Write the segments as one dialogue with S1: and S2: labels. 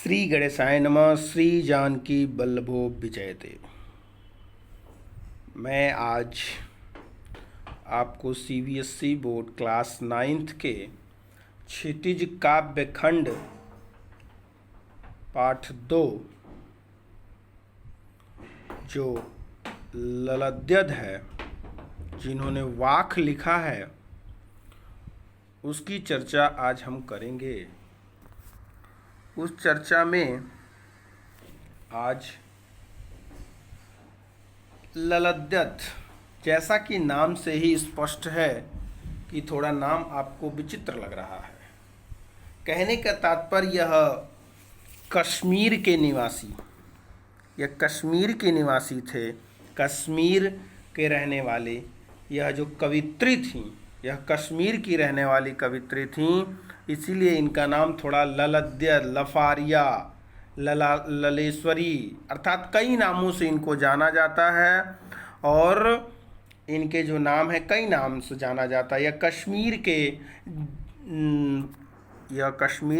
S1: श्री गणेशाय नमः। श्री जानकी वल्लभो विजयते। मैं आज आपको सीबीएसई बोर्ड क्लास 9th के क्षितिज काव्य खंड पाठ 2 जो ललद्यद है, जिन्होंने वाक लिखा है, उसकी चर्चा आज हम करेंगे। उस चर्चा में आज ललद्यद, जैसा कि नाम से ही स्पष्ट है कि थोड़ा नाम आपको विचित्र लग रहा है। कहने का तात्पर्य यह कश्मीर के निवासी, यह कश्मीर के निवासी थे, कश्मीर के रहने वाले। यह जो कवित्री थीं, यह कश्मीर की रहने वाली कवित्री थीं, इसीलिए इनका नाम थोड़ा ललद्य, लफारिया, ललेश्वरी अर्थात कई नामों से इनको जाना जाता है। और इनके जो नाम है कई नाम से जाना जाता है। यह कश्मीर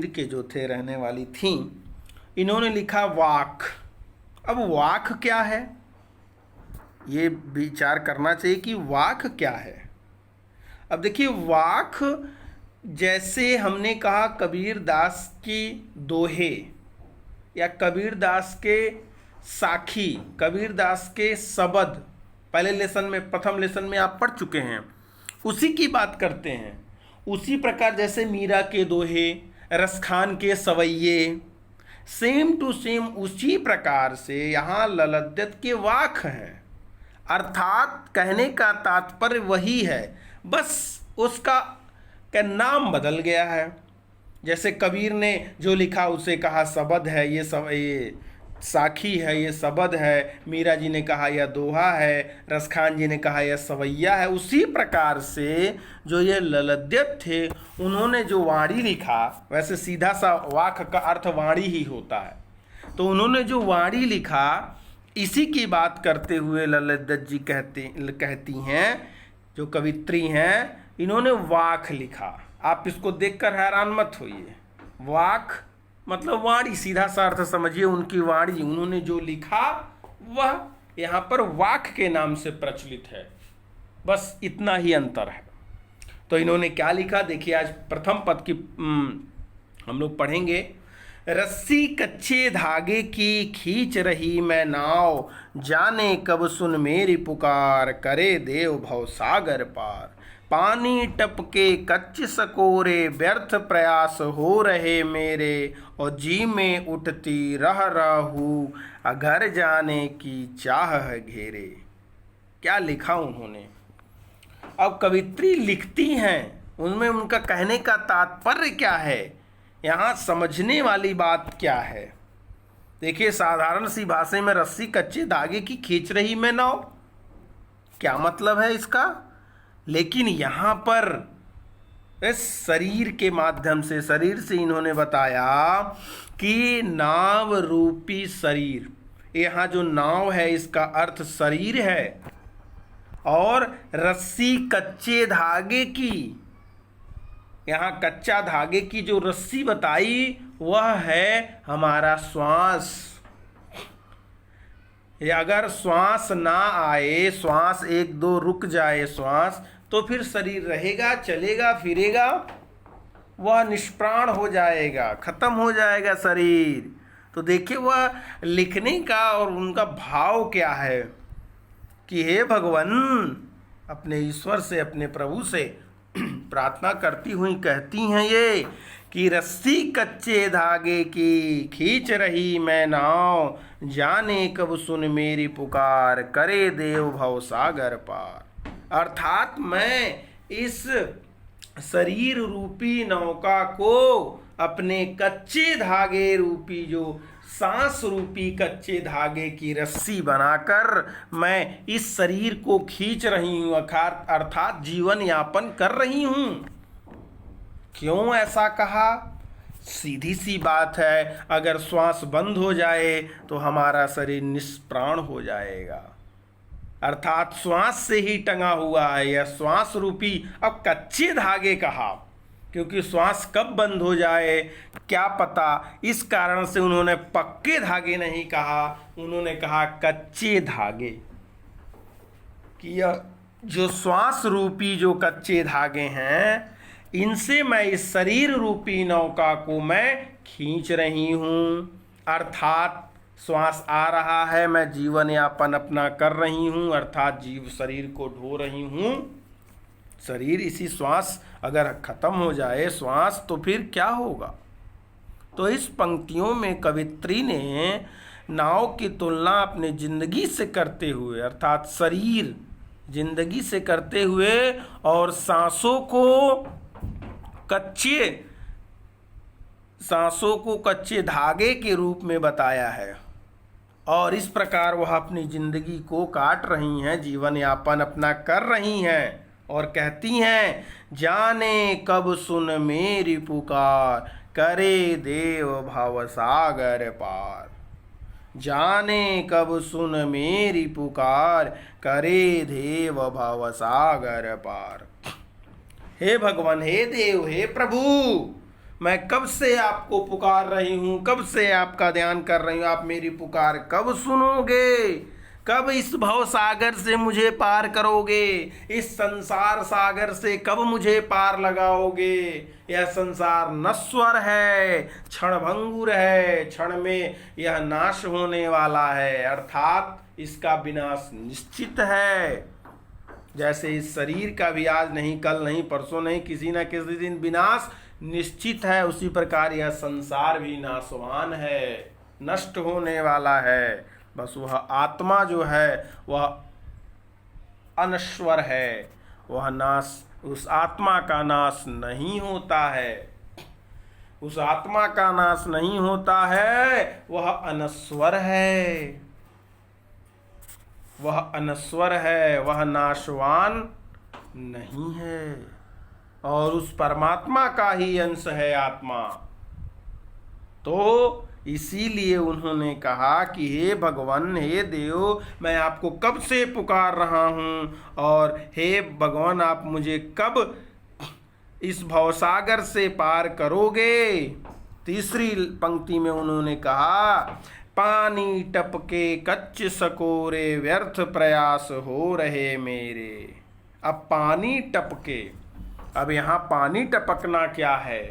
S1: के जो थे रहने वाली थीं। इन्होंने लिखा वाक। अब वाक क्या है, ये विचार करना चाहिए कि वाक क्या है। अब देखिए, वाक जैसे हमने कहा कबीर दास की दोहे या कबीर दास के साखी, कबीर दास के शब्द, पहले लेसन में, प्रथम लेसन में आप पढ़ चुके हैं, उसी की बात करते हैं। उसी प्रकार जैसे मीरा के दोहे, रसखान के सवैये, सेम टू सेम उसी प्रकार से यहाँ ललद्यद के वाक हैं। अर्थात कहने का तात्पर्य वही है, बस उसका नाम बदल गया है। जैसे कबीर ने जो लिखा उसे कहा शब्द है, ये साखी है, ये शब्द है। मीरा जी ने कहा यह दोहा है, रसखान जी ने कहा यह सवैया है। उसी प्रकार से जो ये ललद्यद थे, उन्होंने जो वाणी लिखा, वैसे सीधा सा वाक का अर्थ वाणी ही होता है, तो उन्होंने जो वाणी लिखा, इसी की बात करते हुए ललद्यद जी कहती हैं, जो कवित्री हैं, इन्होंने वाक लिखा। आप इसको देखकर हैरान मत होइए। वाक मतलब वाणी, सीधा सा अर्थ समझिए, उनकी वाणी, उन्होंने जो लिखा वह यहाँ पर वाक के नाम से प्रचलित है। बस इतना ही अंतर है। तो इन्होंने क्या लिखा देखिए, आज प्रथम पद की हम लोग पढ़ेंगे। रस्सी कच्चे धागे की खींच रही मैं नाव, जाने कब सुन मेरी पुकार, करे देव भव सागर पार। पानी टपके कच्चे सकोरे, व्यर्थ प्रयास हो रहे मेरे, और जी में उठती रह रहू, घर जाने की चाह है घेरे। क्या लिखा उन्होंने। अब कवित्री लिखती हैं, उनमें उनका कहने का तात्पर्य क्या है, यहाँ समझने वाली बात क्या है। देखिए, साधारण सी भाषा में रस्सी कच्चे धागे की खींच रही मैं नाव, क्या मतलब है इसका। लेकिन यहाँ पर इस शरीर के माध्यम से, शरीर से इन्होंने बताया कि नाव रूपी शरीर, यहाँ जो नाव है इसका अर्थ शरीर है, और रस्सी कच्चे धागे की, यहाँ कच्चा धागे की जो रस्सी बताई वह है हमारा श्वास। अगर श्वास ना आए, श्वास एक दो रुक जाए श्वास, तो फिर शरीर रहेगा, चलेगा फिरेगा, वह निष्प्राण हो जाएगा, खत्म हो जाएगा शरीर। तो देखिए, वह लिखने का और उनका भाव क्या है कि हे भगवान, अपने ईश्वर से, अपने प्रभु से प्रार्थना करती हुई कहती हैं ये कि रस्सी कच्चे धागे की खींच रही मैं नाव, जाने कब सुन मेरी पुकार, करे देव भव सागर पार। अर्थात मैं इस शरीर रूपी नौका को अपने कच्चे धागे रूपी, जो सांस रूपी कच्चे धागे की रस्सी बनाकर मैं इस शरीर को खींच रही हूँ, अर्थात जीवन यापन कर रही हूँ। क्यों ऐसा कहा, सीधी सी बात है, अगर श्वास बंद हो जाए तो हमारा शरीर निष्प्राण हो जाएगा, अर्थात श्वास से ही टंगा हुआ है यह श्वास रूपी। अब कच्चे धागे कहा क्योंकि श्वास कब बंद हो जाए क्या पता। इस कारण से उन्होंने पक्के धागे नहीं कहा, उन्होंने कहा कच्चे धागे। कि यह जो श्वास रूपी जो कच्चे धागे हैं, इनसे मैं इस शरीर रूपी नौका को मैं खींच रही हूँ। अर्थात श्वास आ रहा है, मैं जीवन यापन अपना कर रही हूँ, अर्थात जीव शरीर को ढो रही हूँ। शरीर इसी श्वास अगर खत्म हो जाए श्वास, तो फिर क्या होगा। तो इस पंक्तियों में कवित्री ने नाव की तुलना अपने जिंदगी से करते हुए, अर्थात शरीर जिंदगी से करते हुए, और सांसों को कच्चे धागे के रूप में बताया है। और इस प्रकार वह अपनी जिंदगी को काट रही हैं, जीवन यापन अपना कर रही हैं, और कहती हैं, जाने कब सुन मेरी पुकार, करे देव भव सागर पार। जाने कब सुन मेरी पुकार, करे देव भव सागर पार। हे भगवान, हे देव, हे प्रभु, मैं कब से आपको पुकार रही हूँ, कब से आपका ध्यान कर रही हूँ। आप मेरी पुकार कब सुनोगे, कब इस भव सागर से मुझे पार करोगे, इस संसार सागर से कब मुझे पार लगाओगे। यह संसार नश्वर है, क्षणभंगुर है, क्षण में यह नाश होने वाला है, अर्थात इसका विनाश निश्चित है। जैसे इस शरीर का भी आज नहीं, कल नहीं, परसों नहीं, किसी न किसी दिन विनाश निश्चित है, उसी प्रकार यह संसार भी नाशवान है, नष्ट होने वाला है। बस वह आत्मा जो है वह अनश्वर है, वह नाश, उस आत्मा का नाश नहीं होता है, उस आत्मा का नाश नहीं होता है, वह अनश्वर है, वह अनश्वर है, वह नाशवान नहीं है, और उस परमात्मा का ही अंश है आत्मा। तो इसीलिए उन्होंने कहा कि हे भगवान, हे देव, मैं आपको कब से पुकार रहा हूँ, और हे भगवान, आप मुझे कब इस भवसागर से पार करोगे। तीसरी पंक्ति में उन्होंने कहा, पानी टपके कच्चे सकोरे, व्यर्थ प्रयास हो रहे मेरे। अब पानी टपके, अब यहाँ पानी टपकना क्या है।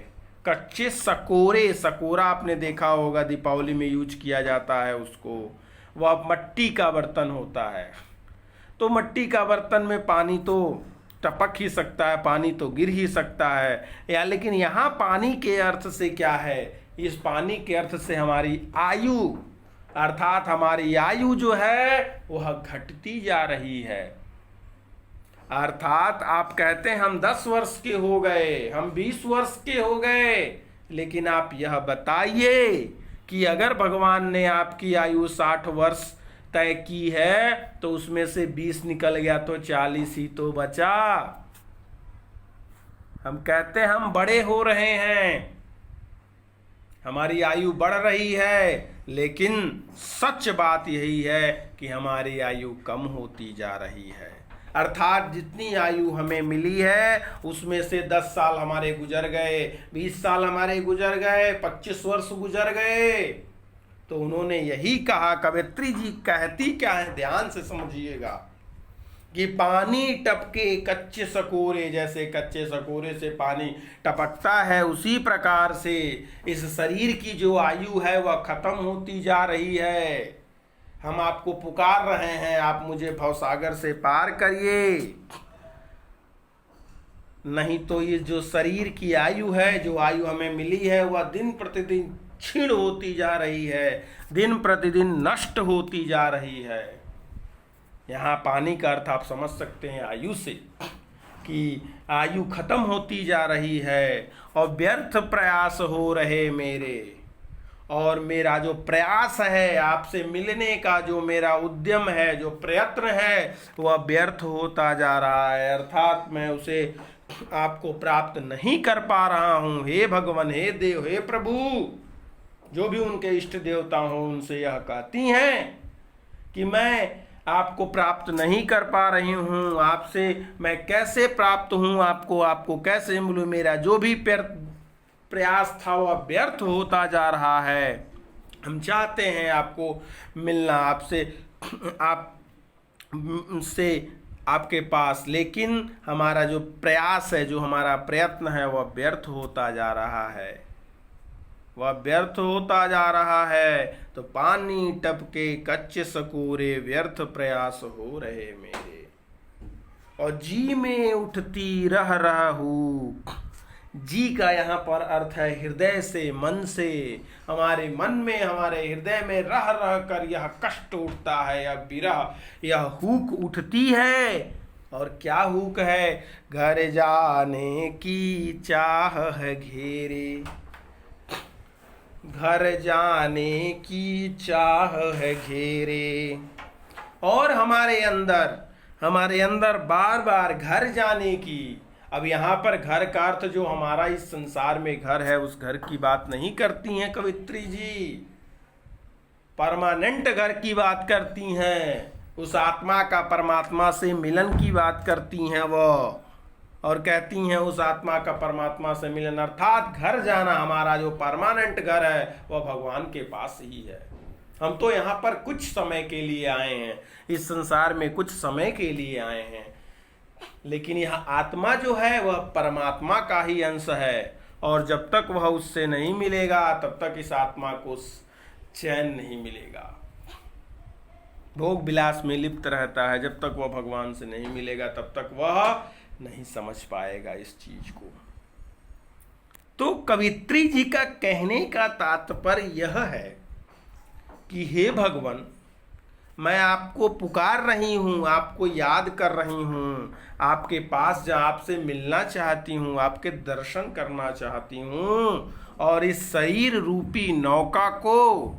S1: कच्चे सकोरे, सकोरा आपने देखा होगा, दीपावली में यूज किया जाता है उसको, वह मट्टी का बर्तन होता है। तो मट्टी का बर्तन में पानी तो टपक ही सकता है, पानी तो गिर ही सकता है, या लेकिन यहाँ पानी के अर्थ से क्या है, इस पानी के अर्थ से हमारी आयु, अर्थात हमारी आयु जो है वह घटती जा रही है। अर्थात आप कहते हैं हम 10 वर्ष के हो गए, हम 20 वर्ष के हो गए, लेकिन आप यह बताइए कि अगर भगवान ने आपकी आयु 60 वर्ष तय की है, तो उसमें से 20 निकल गया तो 40 ही तो बचा। हम कहते हैं हम बड़े हो रहे हैं, हमारी आयु बढ़ रही है, लेकिन सच बात यही है कि हमारी आयु कम होती जा रही है। अर्थात जितनी आयु हमें मिली है उसमें से 10 साल हमारे गुजर गए, 20 साल हमारे गुजर गए, 25 वर्ष गुजर गए। तो उन्होंने यही कहा, कवित्री जी कहती क्या है, ध्यान से समझिएगा, कि पानी टपके कच्चे सकोरे, जैसे कच्चे सकोरे से पानी टपकता है, उसी प्रकार से इस शरीर की जो आयु है वह खत्म होती जा रही है। हम आपको पुकार रहे हैं, आप मुझे भवसागर से पार करिए, नहीं तो ये जो शरीर की आयु है, जो आयु हमें मिली है, वह दिन प्रतिदिन क्षीण होती जा रही है, दिन प्रतिदिन नष्ट होती जा रही है। यहाँ पानी का अर्थ आप समझ सकते हैं आयु से, कि आयु खत्म होती जा रही है, और व्यर्थ प्रयास हो रहे मेरे, और मेरा जो प्रयास है आपसे मिलने का, जो मेरा उद्यम है, जो प्रयत्न है, वह व्यर्थ होता जा रहा है, अर्थात मैं उसे आपको प्राप्त नहीं कर पा रहा हूँ। हे भगवान, हे देव, हे प्रभु, जो भी उनके इष्ट देवता हों उनसे यह कहती हैं कि मैं आपको प्राप्त नहीं कर पा रही हूँ, आपसे मैं कैसे प्राप्त हूँ, आपको कैसे मिलूँ। मेरा जो भी प्रयास था वह व्यर्थ होता जा रहा है। हम चाहते हैं आपको मिलना, आप से आपके पास, लेकिन हमारा जो प्रयास है, जो हमारा प्रयत्न है वह व्यर्थ होता जा रहा है, वह व्यर्थ होता जा रहा है। तो पानी टपके कच्चे सकोरे, व्यर्थ प्रयास हो रहे मेरे, और जी में उठती रह रहा हूँ। जी का यहाँ पर अर्थ है हृदय से, मन से। हमारे मन में, हमारे हृदय में रह रह कर यह कष्ट उठता है, यह विरह, यह हुक उठती है। और क्या हुक है? घर जाने की चाह है घेरे, घर जाने की चाह है घेरे। और हमारे अंदर बार बार घर जाने की, अब यहाँ पर घर का अर्थ जो हमारा इस संसार में घर है उस घर की बात नहीं करती हैं कवित्री जी, परमानेंट घर की बात करती हैं, उस आत्मा का परमात्मा से मिलन की बात करती हैं वो, और कहती हैं उस आत्मा का परमात्मा से मिलन, अर्थात घर जाना, हमारा जो परमानेंट घर है वह भगवान के पास ही है। हम तो यहाँ पर कुछ समय के लिए आए हैं, इस संसार में कुछ समय के लिए आए हैं, लेकिन यह आत्मा जो है वह परमात्मा का ही अंश है, और जब तक वह उससे नहीं मिलेगा तब तक इस आत्मा को चैन नहीं मिलेगा, भोग विलास में लिप्त रहता है। जब तक वह भगवान से नहीं मिलेगा तब तक वह नहीं समझ पाएगा इस चीज को। तो कवित्री जी का कहने का तात्पर्य यह है कि हे भगवान, मैं आपको पुकार रही हूँ, आपको याद कर रही हूँ, आपके पास जा आपसे मिलना चाहती हूँ, आपके दर्शन करना चाहती हूँ, और इस शरीर रूपी नौका को,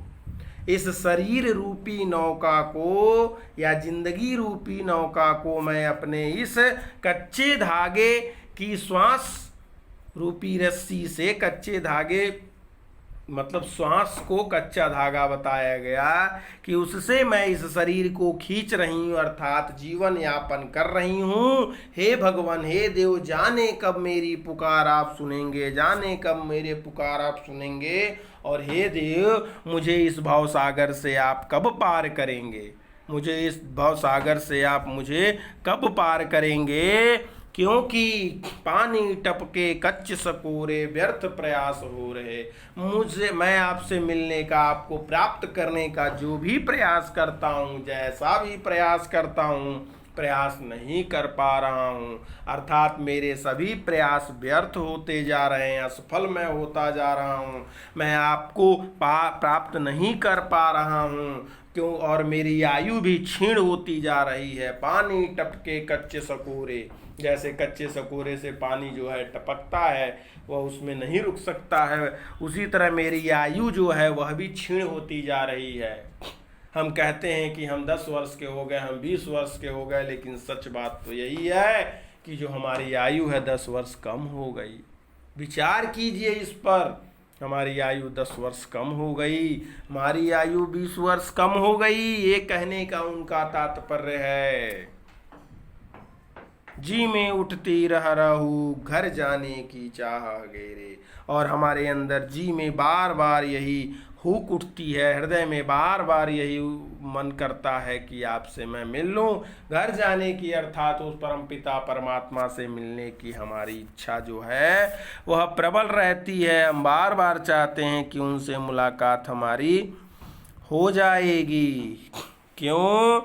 S1: इस शरीर रूपी नौका को या जिंदगी रूपी नौका को मैं अपने इस कच्चे धागे की श्वास रूपी रस्सी से, कच्चे धागे मतलब श्वास को कच्चा धागा बताया गया कि उससे मैं इस शरीर को खींच रही हूँ, अर्थात जीवन यापन कर रही हूँ। हे भगवान, हे देव, जाने कब मेरी पुकार आप सुनेंगे, जाने कब मेरे पुकार आप सुनेंगे, और हे देव, मुझे इस भव सागर से आप कब पार करेंगे, मुझे इस भव सागर से आप मुझे कब पार करेंगे, क्योंकि पानी टपके कच्चे सकोरे, व्यर्थ प्रयास हो रहे। मैं आपसे मिलने का, आपको प्राप्त करने का जो भी प्रयास करता हूँ, जैसा भी प्रयास करता हूँ, प्रयास नहीं कर पा रहा हूँ, अर्थात मेरे सभी प्रयास व्यर्थ होते जा रहे हैं, असफल मैं होता जा रहा हूँ, मैं आपको प्राप्त नहीं कर पा रहा हूँ, क्यों, और मेरी आयु भी क्षीण होती जा रही है। पानी टपके कच्चे सकोरे, जैसे कच्चे सकोरे से पानी जो है टपकता है, वह उसमें नहीं रुक सकता है, उसी तरह मेरी आयु जो है वह भी क्षीण होती जा रही है। हम कहते हैं कि हम 10 वर्ष के हो गए, हम 20 वर्ष के हो गए, लेकिन सच बात तो यही है कि जो हमारी आयु है 10 वर्ष कम हो गई। विचार कीजिए इस पर, हमारी आयु 10 वर्ष कम हो गई, हमारी आयु 20 वर्ष कम हो गई, ये कहने का उनका तात्पर्य है। जी में उठती रह रहू, घर जाने की चाह गेरे, और हमारे अंदर जी में बार बार यही हुक उठती है, हृदय में बार बार यही मन करता है कि आपसे मैं मिल लूँ। घर जाने की अर्थात उस परमपिता परमात्मा से मिलने की हमारी इच्छा जो है वह प्रबल रहती है। हम बार बार चाहते हैं कि उनसे मुलाकात हमारी हो जाएगी। क्यों?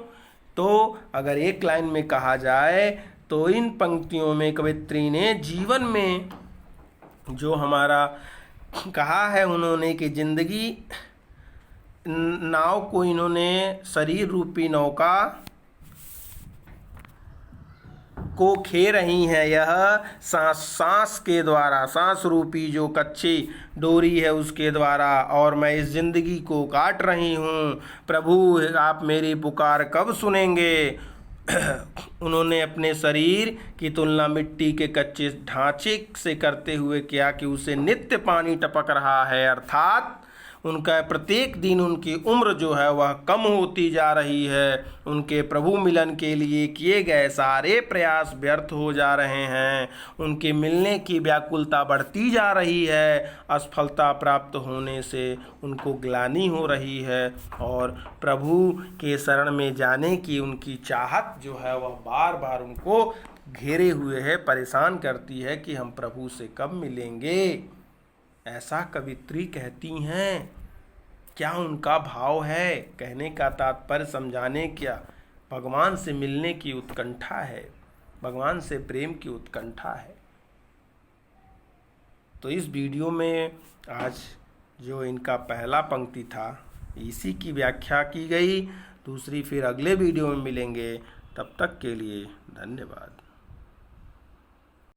S1: तो अगर एक लाइन में कहा जाए तो इन पंक्तियों में कवित्री ने जीवन में जो हमारा कहा है उन्होंने कि जिंदगी नाव को इन्होंने शरीर रूपी नौका को खे रही हैं, यह सांस के द्वारा, सांस रूपी जो कच्ची डोरी है उसके द्वारा, और मैं इस जिंदगी को काट रही हूँ। प्रभु, आप मेरी पुकार कब सुनेंगे? उन्होंने अपने शरीर की तुलना मिट्टी के कच्चे ढांचे से करते हुए किया कि उसे नित्य पानी टपक रहा है, अर्थात उनका प्रत्येक दिन उनकी उम्र जो है वह कम होती जा रही है। उनके प्रभु मिलन के लिए किए गए सारे प्रयास व्यर्थ हो जा रहे हैं। उनके मिलने की व्याकुलता बढ़ती जा रही है। असफलता प्राप्त होने से उनको ग्लानि हो रही है और प्रभु के शरण में जाने की उनकी चाहत जो है वह बार बार उनको घेरे हुए है, परेशान करती है कि हम प्रभु से कब मिलेंगे। ऐसा कवित्री कहती हैं। क्या उनका भाव है? कहने का तात्पर्य समझाने क्या, भगवान से मिलने की उत्कंठा है, भगवान से प्रेम की उत्कंठा है। तो इस वीडियो में आज जो इनका पहला पंक्ति था इसी की व्याख्या की गई। दूसरी फिर अगले वीडियो में मिलेंगे। तब तक के लिए धन्यवाद।